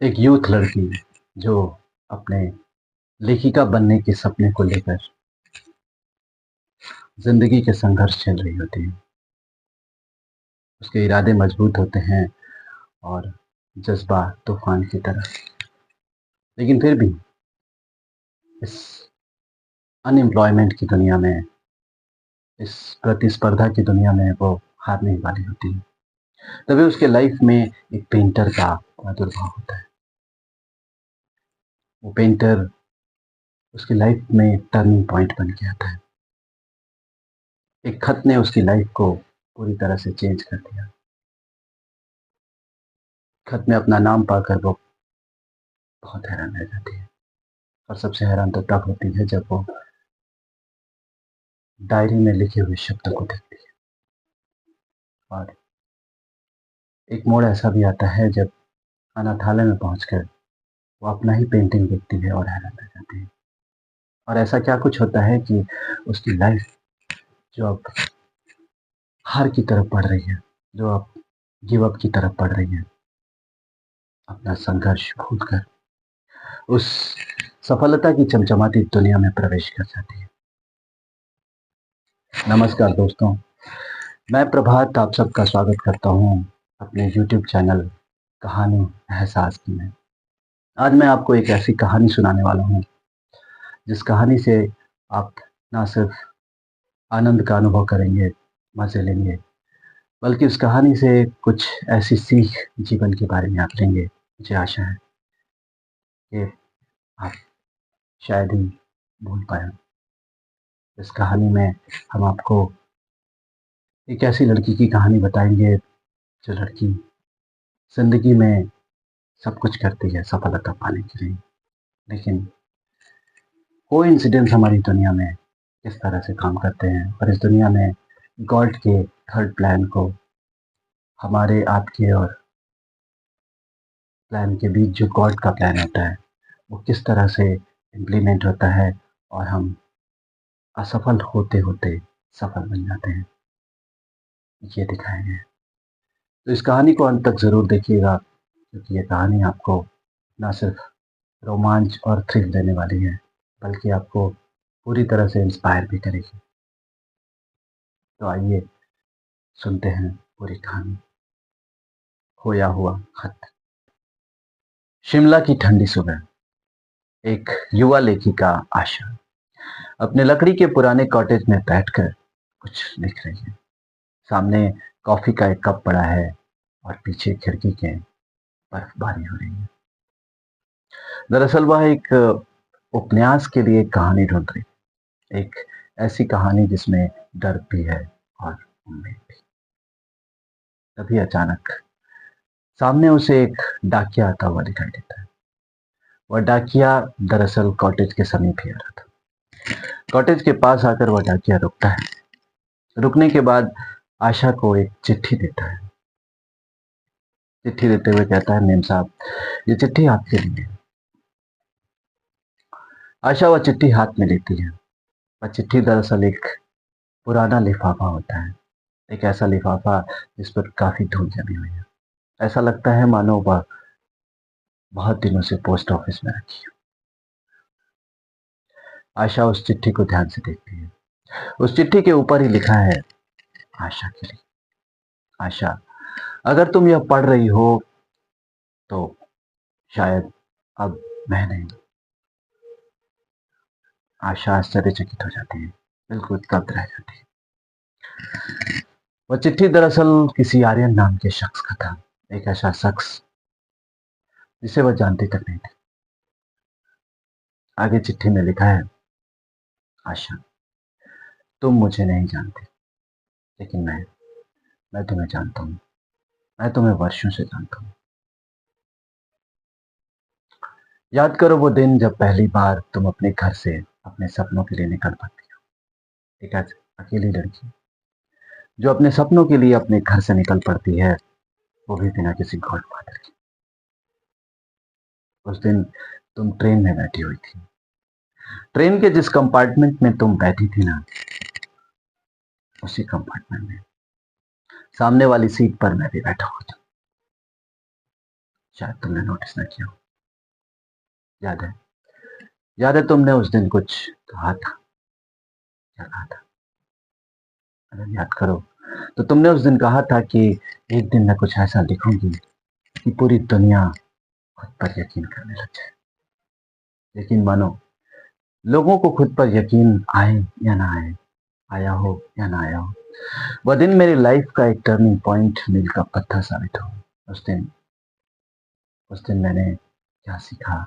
एक यूथ लड़की जो अपने लेखिका बनने के सपने को लेकर जिंदगी के संघर्ष झेल रही होती है। उसके इरादे मजबूत होते हैं और जज्बा तूफान की तरह। लेकिन फिर भी इस अनएम्प्लॉयमेंट की दुनिया में, इस प्रतिस्पर्धा की दुनिया में वो हार नहीं वाली होती है। तभी उसके लाइफ में एक पेंटर का प्रादुर्भाव होता है। वो पेंटर उसकी लाइफ में टर्निंग पॉइंट बन के आता है। एक खत ने उसकी लाइफ को पूरी तरह से चेंज कर दिया। खत में अपना नाम पाकर वो बहुत हैरान रह जाती है। और सबसे हैरान तो तब होती है जब वो डायरी में लिखे हुए शब्दों को देखती है। और एक मोड़ ऐसा भी आता है जब अनाथालय में पहुंचकर वो अपना ही पेंटिंग देखती है और हैरान रह जाती है। और ऐसा क्या कुछ होता है कि उसकी लाइफ जो अब हार की तरफ बढ़ रही है, जो अब गिव अप की तरफ बढ़ रही है, अपना संघर्ष भूल कर उस सफलता की चमचमाती दुनिया में प्रवेश कर जाती है। नमस्कार दोस्तों, मैं प्रभात आप सबका स्वागत करता हूँ अपने YouTube चैनल कहानी एहसास की में। आज मैं आपको एक ऐसी कहानी सुनाने वाला हूँ जिस कहानी से आप ना सिर्फ आनंद का अनुभव करेंगे, मज़े लेंगे, बल्कि उस कहानी से कुछ ऐसी सीख जीवन के बारे में आप लेंगे। मुझे आशा है कि आप शायद ही भूल पाए। इस कहानी में हम आपको एक ऐसी लड़की की कहानी बताएंगे जो लड़की ज़िंदगी में सब कुछ करती है सफलता पाने के लिए, लेकिन कोइंसिडेंस हमारी दुनिया में किस तरह से काम करते हैं और इस दुनिया में गॉड के थर्ड प्लान को हमारे आपके और प्लान के बीच जो गॉड का प्लान होता है वो किस तरह से इम्प्लीमेंट होता है और हम असफल होते होते सफल बन जाते हैं, ये दिखाएंगे। तो इस कहानी को अंत तक ज़रूर देखिएगा, क्योंकि ये कहानी आपको ना सिर्फ रोमांच और थ्रिल देने वाली है, बल्कि आपको पूरी तरह से इंस्पायर भी करेगी। तो आइए सुनते हैं पूरी कहानी। खोया हुआ खत। शिमला की ठंडी सुबह। एक युवा लेखिका आशा अपने लकड़ी के पुराने कॉटेज में बैठकर कुछ लिख रही है। सामने कॉफी का एक कप पड़ा है और पीछे खिड़की के बर्फबारी हो रही है। दरअसल वह एक उपन्यास के लिए एक कहानी ढूंढ रही है। एक ऐसी कहानी जिसमें डर भी है और उम्मीद भी। तभी अचानक सामने उसे एक डाकिया आता हुआ दिखाई देता है। वह डाकिया दरअसल कॉटेज के समीप ही आ रहा था। कॉटेज के पास आकर वह डाकिया रुकता है। रुकने के बाद आशा को एक चिट्ठी देता है। चिट्ठी देते हुए कहता है, मेम साहब, ये चिट्ठी आपके लिए है। आशा वह चिट्ठी हाथ में लेती है। वह चिट्ठी दरअसल एक पुराना लिफाफा होता है। एक ऐसा लिफाफा जिस पर काफी धूल जमी हुई है। ऐसा लगता है मानो वह बहुत दिनों से पोस्ट ऑफिस में रखी हो। आशा उस चिट्ठी को ध्यान से देखती है। उस चिट्ठी के ऊपर ही लिखा है, आशा के लिए। आशा, अगर तुम यह पढ़ रही हो तो शायद अब मैं नहीं। आशा आश्चर्यचकित हो जाती है, बिल्कुल स्तब्ध रह जाती है। वह चिट्ठी दरअसल किसी आर्यन नाम के शख्स का था। एक ऐसा शख्स जिसे वह जानती तक नहीं थी। आगे चिट्ठी में लिखा है, आशा, तुम मुझे नहीं जानती, लेकिन मैं तुम्हें जानता हूँ। मैं तुम्हें वर्षों से जानता हूँ। याद करो वो दिन जब पहली बार तुम अपने घर से अपने सपनों के लिए निकल पड़ती हो। एक अकेली लड़की जो अपने सपनों के लिए अपने घर से निकल पड़ती है, वो भी बिना किसी गॉडफादर के। उस दिन तुम ट्रेन में बैठी हुई थी। ट्रेन के जिस कंपार्टमेंट में तुम बैठी थी ना, उसी कंपार्टमेंट में सामने वाली सीट पर मैं भी बैठा हुआ था। शायद तुमने नोटिस ना किया हो। याद है? याद है तुमने उस दिन कुछ कहा था? क्या कहा था? अगर याद करो तो तुमने उस दिन कहा था कि एक दिन मैं कुछ ऐसा लिखूंगी कि पूरी दुनिया खुद पर यकीन करने लग जाए। यकीन मानो, लोगों को खुद पर यकीन आए या ना आए, आया हो या ना आया हो, वह दिन मेरी लाइफ का एक टर्निंग पॉइंट, मील का पत्थर साबित हो। उस दिन उस दिन मैंने क्या सीखा,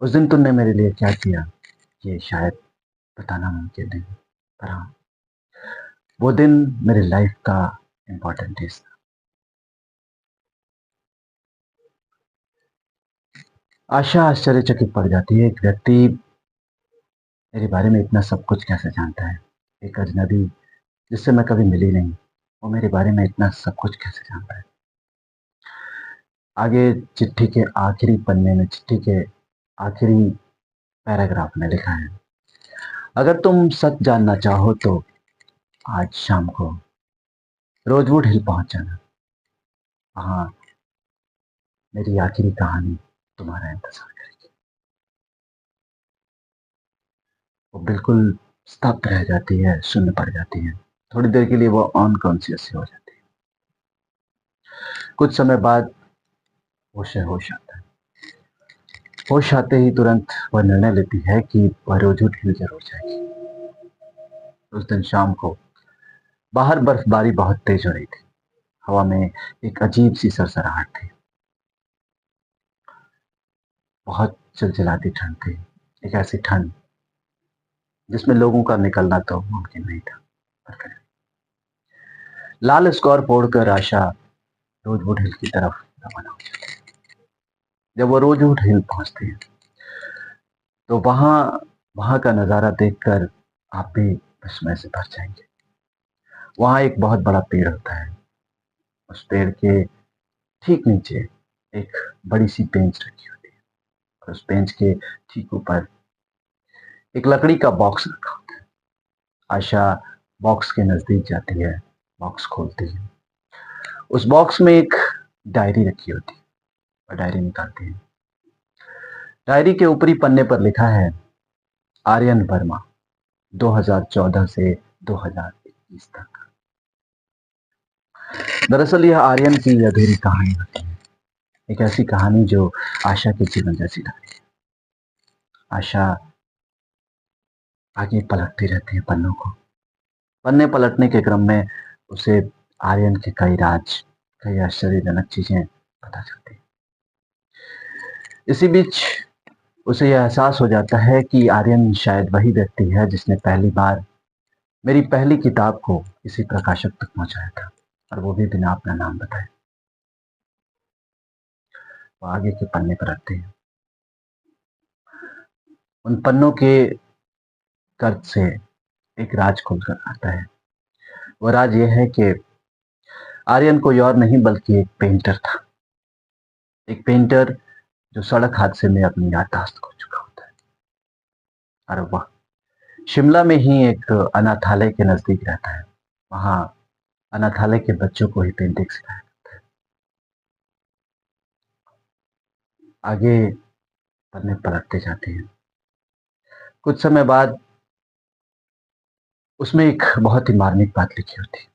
उस दिन तुमने मेरे लिए क्या किया, ये शायद बताना मुमकिन नहीं, पर हाँ, वो दिन मेरी लाइफ का इम्पोर्टेंट डेज था। आशा आश्चर्यचकित पड़ जाती है, एक व्यक्ति मेरे बारे में इतना सब कुछ कैसे जानता है। एक अजनबी जिससे मैं कभी मिली नहीं, वो मेरे बारे में इतना सब कुछ कैसे जानता है। आगे चिट्ठी के आखिरी पन्ने में, चिट्ठी के आखिरी पैराग्राफ में लिखा है, अगर तुम सच जानना चाहो तो आज शाम को रोजवुड हिल पहुंच जाना। वहां मेरी आखिरी कहानी तुम्हारा इंतजार करेगी। वो बिल्कुल स्तब्ध रह जाती है, शून्य पड़ जाती है। थोड़ी देर के लिए वो अनकॉन्शियस हो जाती है। कुछ समय बाद होश आता है। होश आते ही तुरंत वह निर्णय लेती है कि वह रोजवुड हिल जरूर जाएगी। उस दिन शाम को बाहर बर्फबारी बहुत तेज हो रही थी। हवा में एक अजीब सी सरसराहट थी। बहुत चिलचिलाती ठंड थी। एक ऐसी ठंड जिसमें लोगों का निकलना तो मुमकिन नहीं था। पर फिर लाल स्कॉर्प ओढ़कर आशा रोजवुड हिल की तरफ रवाना हो जाती है। जब वो रोजवुड हिल पहुंचती है तो वहां वहां का नजारा देखकर आप भी विस्मय से भर जाएंगे। वहां एक बहुत बड़ा पेड़ होता है। उस पेड़ के ठीक नीचे एक बड़ी सी बेंच रखी होती है, और उस बेंच के ठीक ऊपर एक लकड़ी का बॉक्स रखा होता है। आशा बॉक्स के नजदीक जाती है, बॉक्स खोलती है। उस बॉक्स में एक डायरी रखी होती है, और डायरी निकालती है। डायरी के ऊपरी पन्ने पर लिखा है, आर्यन वर्मा, 2014 से 2021 तक। दरअसल यह आर्यन की अधूरी कहानी होती है। एक ऐसी कहानी जो आशा के जीवन जैसी लगती है। आशा आगे पलटती रहती है पन्नों को। पन्ने पलटने के क्रम में उसे आर्यन के कई राज, कई आश्चर्यजनक चीजें पता चलती हैं। इसी बीच उसे यह एहसास हो जाता है कि आर्यन शायद वही व्यक्ति है जिसने पहली बार मेरी पहली किताब को किसी प्रकाशक तक पहुंचाया था, और वो भी बिना अपना नाम बताए। वो आगे के पन्ने पलटते हैं। उन पन्नों के कर्ज से एक राज खुलकर आता है। वो राज ये है कि आर्यन कोई और नहीं बल्कि एक पेंटर था। एक पेंटर जो सड़क हादसे में अपनी याददाश्त खो चुका होता है, और वह शिमला में ही एक अनाथालय के नजदीक रहता है। वहां अनाथालय के बच्चों को ही पेंटिंग सिखाया जाता है। आगे पन्ने पलटते जाते हैं। कुछ समय बाद उसमें एक बहुत ही मार्मिक बात लिखी होती है।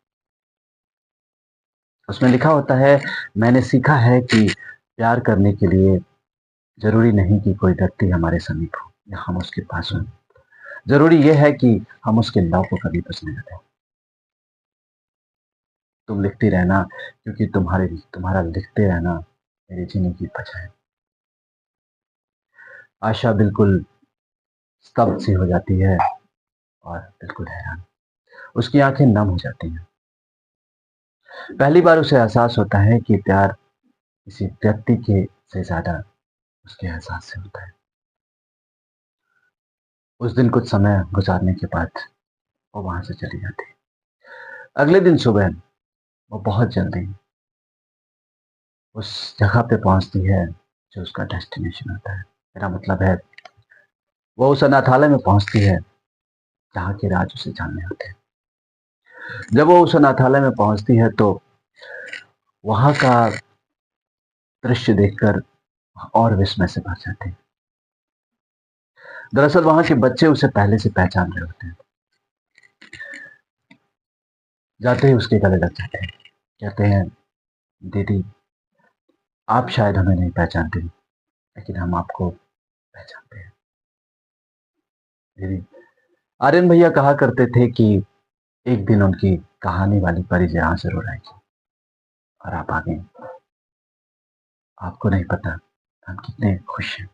उसमें लिखा होता है, मैंने सीखा है कि प्यार करने के लिए जरूरी नहीं कि कोई व्यक्ति हमारे समीप हो या हम उसके पास हों। जरूरी यह है कि हम उसके लव को कभी बुझने न दें। तुम लिखती रहना, क्योंकि तुम्हारा लिखते रहना मेरे जीने की वजह है। आशा बिल्कुल स्तब्ध सी हो जाती है, और बिल्कुल हैरान। उसकी आंखें नम हो जाती हैं। पहली बार उसे एहसास होता है कि प्यार किसी व्यक्ति के से ज्यादा उसके एहसास से होता है। उस दिन कुछ समय गुजारने के बाद वो वहां से चली जाती है। अगले दिन सुबह वो बहुत जल्दी उस जगह पे पहुंचती है जो उसका डेस्टिनेशन होता है। मेरा मतलब है, वो उस अनाथालय में पहुंचती है जहाँ के राज उसे जानने होते हैं। जब वो उस अनाथालय में पहुंचती है तो वहां का दृश्य देखकर और विस्मय से भर जाते हैं। दरअसल वहां के बच्चे उसे पहले से पहचान रहे होते हैं। जाते ही उसके गले लग जाते हैं। कहते हैं, दीदी, आप शायद हमें नहीं पहचानते, लेकिन हम आपको पहचानते हैं। दीदी, आर्यन भैया कहा करते थे कि एक दिन उनकी कहानी वाली परी यहाँ जरूर आएगी, और आप आ गए। आपको नहीं पता हम कितने खुश हैं।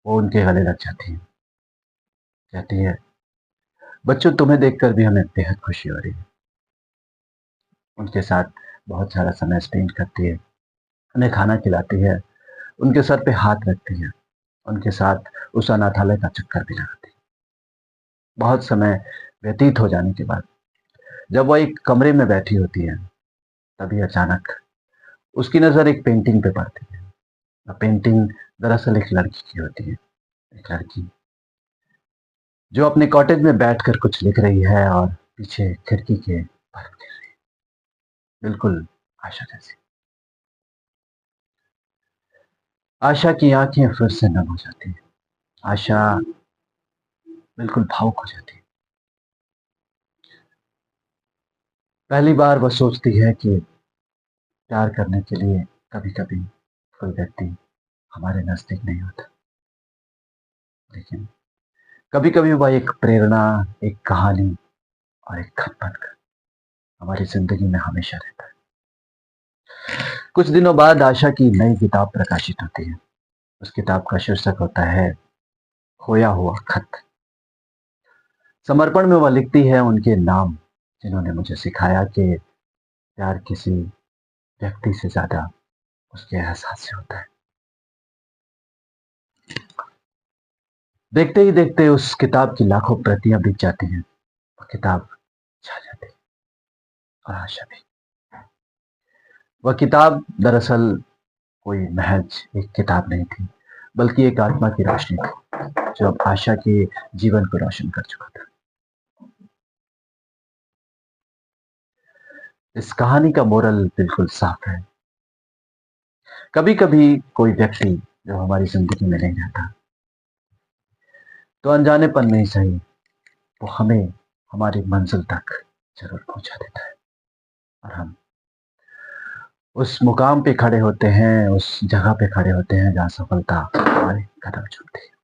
वो उनके गले लग जाती है। कहती है, बच्चों, तुम्हें देखकर भी हमें बेहद खुशी हो रही है। उनके साथ बहुत सारा समय स्पेंड करती है, उन्हें खाना खिलाती है, उनके सर पे हाथ रखती है, उनके साथ उस अनाथालय का चक्कर भी लगाती है। बहुत समय व्यतीत हो जाने के बाद जब वह एक कमरे में बैठी होती है, तभी अचानक उसकी नजर एक पेंटिंग पे पड़ती है। वह पेंटिंग दरअसल एक लड़की की होती है। एक लड़की जो अपने कॉटेज में बैठकर कुछ लिख रही है और पीछे खिड़की के बर्फ गिर रही है, बिल्कुल आशा जैसी। आशा की आंखें फिर से नम हो जाती हैं। आशा बिल्कुल भावुक हो जाती है। पहली बार वह सोचती है कि प्यार करने के लिए कभी कभी कोई व्यक्ति हमारे नजदीक नहीं होता, लेकिन कभी कभी वह एक प्रेरणा, एक कहानी और एक खत बनकर हमारी जिंदगी में हमेशा रहता है। कुछ दिनों बाद आशा की नई किताब प्रकाशित होती है। उस किताब का शीर्षक होता है खोया हुआ खत। समर्पण में वह लिखती है उनके नाम, जिन्होंने मुझे सिखाया कि प्यार किसी व्यक्ति से ज्यादा उसके एहसास से होता है। देखते ही देखते उस किताब की लाखों प्रतियां बिक जाती हैं। वह किताब छा जाती है, और आशा भी। वह किताब दरअसल कोई महज एक किताब नहीं थी, बल्कि एक आत्मा की रोशनी थी, जो अब आशा के जीवन को रोशन कर चुका था। इस कहानी का मोरल बिल्कुल साफ है। कभी कभी कोई व्यक्ति जो हमारी जिंदगी में नहीं रहता, तो अनजानेपन में ही सही, वो हमें हमारी मंजिल तक जरूर पहुंचा देता है, और हम उस मुकाम पे खड़े होते हैं, उस जगह पे खड़े होते हैं जहां सफलता हमारे कदम चूमती है।